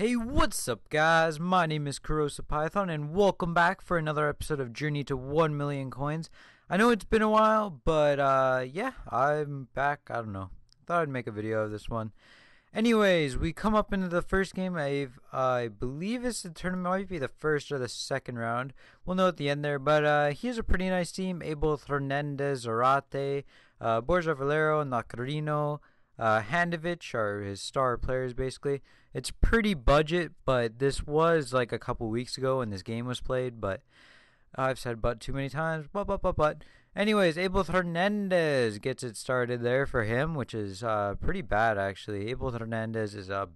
Hey, what's up, guys? My name is Kurosa Python, and welcome back for another episode of Journey to 1 Million Coins. I know it's been a while, but yeah, I'm back. I don't know. Thought I'd make a video of this one. Anyways, we come up into the first game. I believe it's the tournament. Might be the first or the second round. We'll know at the end there. But here's a pretty nice team: Abel Hernandez, Zarate, Borja Valero, Nacarino, Handovich are his star players. Basically, it's pretty budget, but this was like a couple weeks ago when this game was played. But I've said "but" too many times. But. Anyways, Abel Hernandez gets it started there for him, which is pretty bad actually. Abel Hernandez is a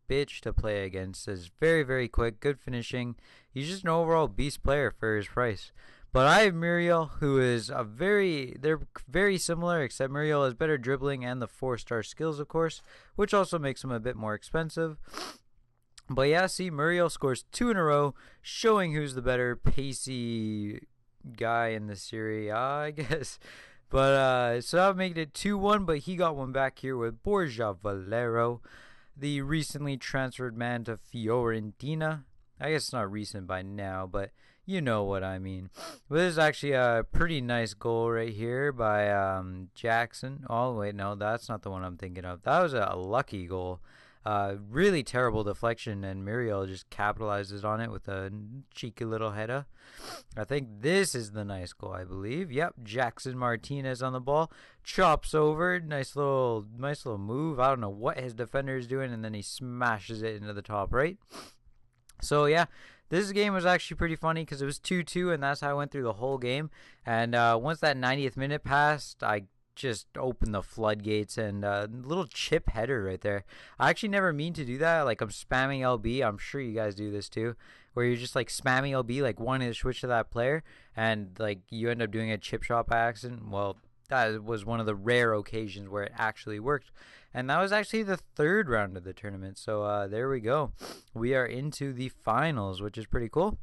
bitch to play against. Is very, very quick, good finishing. He's just an overall beast player for his price. But I have Muriel, who is they're very similar, except Muriel has better dribbling and the 4-star skills, of course, which also makes him a bit more expensive. But yeah, see, Muriel scores 2 in a row, showing who's the better pacey guy in the series, I guess. But so that would make it 2-1, but he got one back here with Borja Valero, the recently transferred man to Fiorentina. I guess it's not recent by now, but you know what I mean. Well, this is actually a pretty nice goal right here by Jackson. Oh, wait, no, that's not the one I'm thinking of. That was a lucky goal. Really terrible deflection, and Muriel just capitalizes on it with a cheeky little header. I think this is the nice goal, I believe. Yep, Jackson Martinez on the ball, chops over, nice little move. I don't know what his defender is doing, and then he smashes it into the top right. So yeah, this game was actually pretty funny because it was 2-2, and that's how I went through the whole game. And once that 90th minute passed, I just opened the floodgates, and little chip header right there. I actually never mean to do that. Like, I'm spamming LB. I'm sure you guys do this too, where you're just like spamming LB, like wanting to switch to that player, and like you end up doing a chip shot by accident. Well, that was one of the rare occasions where it actually worked. And that was actually the third round of the tournament. So there we go. We are into the finals, which is pretty cool.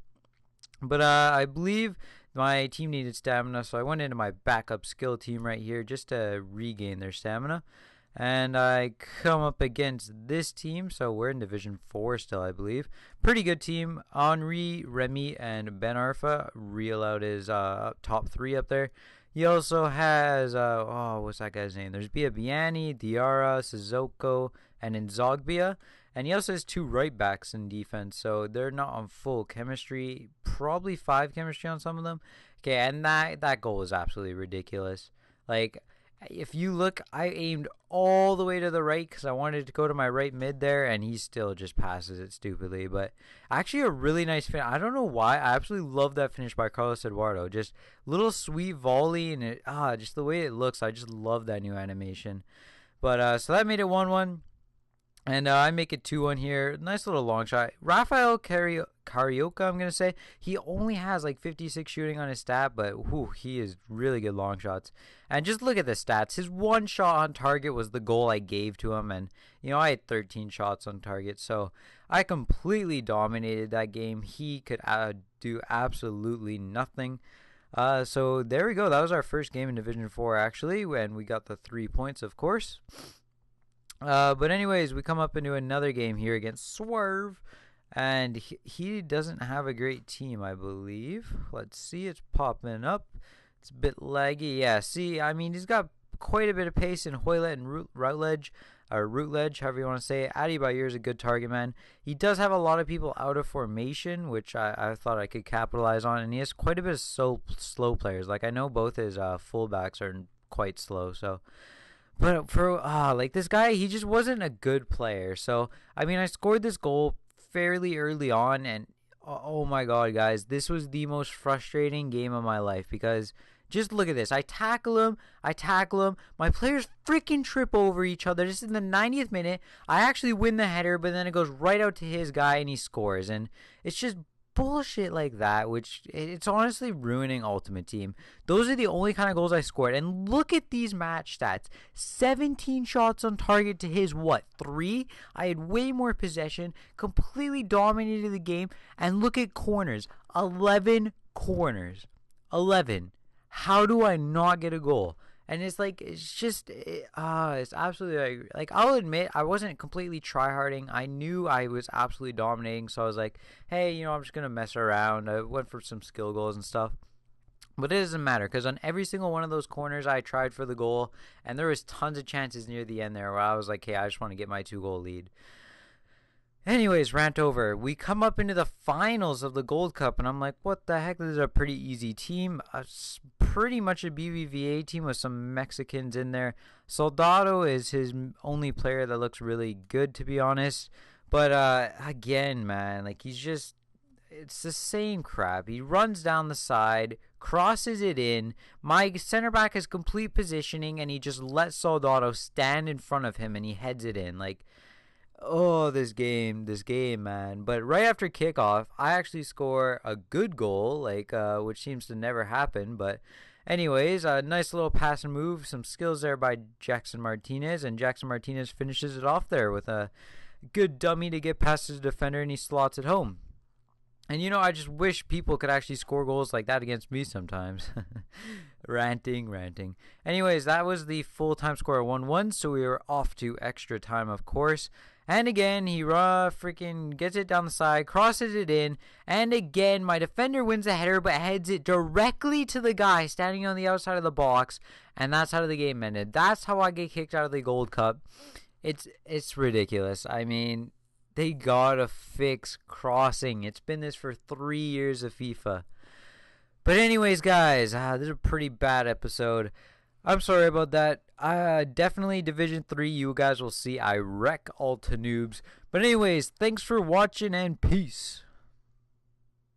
But I believe my team needed stamina, so I went into my backup skill team right here just to regain their stamina. And I come up against this team, so we're in Division 4 still, I believe. Pretty good team. Henri, Remy, and Ben Arfa reel out his top 3 up there. He also has, what's that guy's name? There's Biabiani, Diarra, Sissoko, and Nzogbia. And he also has 2 right backs in defense, so they're not on full chemistry. Probably 5 chemistry on some of them. Okay, and that goal was absolutely ridiculous. Like, if you look, I aimed all the way to the right because I wanted to go to my right mid there, and he still just passes it stupidly. But actually a really nice finish. I don't know why. I absolutely love that finish by Carlos Eduardo. Just little sweet volley, and it just the way it looks. I just love that new animation. But so that made it 1-1. And I make it 2-1 here. Nice little long shot. Rafael Carioca, I'm going to say. He only has like 56 shooting on his stat, but he is really good long shots. And just look at the stats. His 1 shot on target was the goal I gave to him. And, I had 13 shots on target. So I completely dominated that game. He could do absolutely nothing. So there we go. That was our first game in Division 4, actually. And we got the 3 points, of course. But anyways, we come up into another game here against Swerve, and he doesn't have a great team, I believe. Let's see, it's popping up. It's a bit laggy. Yeah, see, I mean, he's got quite a bit of pace in Hoylett and Routledge, however you want to say it. Adebayor is a good target man. He does have a lot of people out of formation, which I thought I could capitalize on, and he has quite a bit of slow players. Like, I know both his fullbacks are quite slow, so... But for like this guy, he just wasn't a good player. So I mean, I scored this goal fairly early on, and oh my god, guys, this was the most frustrating game of my life because just look at this. I tackle him. My players freaking trip over each other. This is in the 90th minute. I actually win the header, but then it goes right out to his guy and he scores, and it's just bullshit like that, which it's honestly ruining Ultimate Team. Those are the only kind of goals I scored. And look at these match stats. 17 shots on target to his 3. I had way more possession, completely dominated the game. And look at corners. 11 corners. 11. How do I not get a goal? And it's like, it's absolutely like I'll admit I wasn't completely tryharding. I knew I was absolutely dominating, so I was like, hey, I'm just gonna mess around. I went for some skill goals and stuff. But it doesn't matter because on every single one of those corners I tried for the goal, and there was tons of chances near the end there where I was like, hey, I just want to get my 2-goal lead. Anyways, rant over. We come up into the finals of the Gold Cup, and I'm like, what the heck? This is a pretty easy team. Pretty much a BBVA team with some Mexicans in there. Soldado is his only player that looks really good, to be honest. But again, man, like it's the same crap. He runs down the side, crosses it in. My center back has complete positioning, and he just lets Soldado stand in front of him, and he heads it in. Like, oh, this game, man. But right after kickoff, I actually score a good goal, which seems to never happen. But anyways, a nice little pass and move, some skills there by Jackson Martinez, and Jackson Martinez finishes it off there with a good dummy to get past his defender, and he slots it home. And I just wish people could actually score goals like that against me sometimes. Ranting. Anyways, that was the full-time score 1-1, so we were off to extra time, of course. And again, he freaking gets it down the side, crosses it in, and again, my defender wins the header, but heads it directly to the guy standing on the outside of the box, and that's how the game ended. That's how I get kicked out of the Gold Cup. It's ridiculous. I mean, they gotta fix crossing. It's been this for 3 years of FIFA. But anyways, guys, this is a pretty bad episode. I'm sorry about that. Definitely Division 3, you guys will see I wreck all to noobs. But anyways, thanks for watching and peace.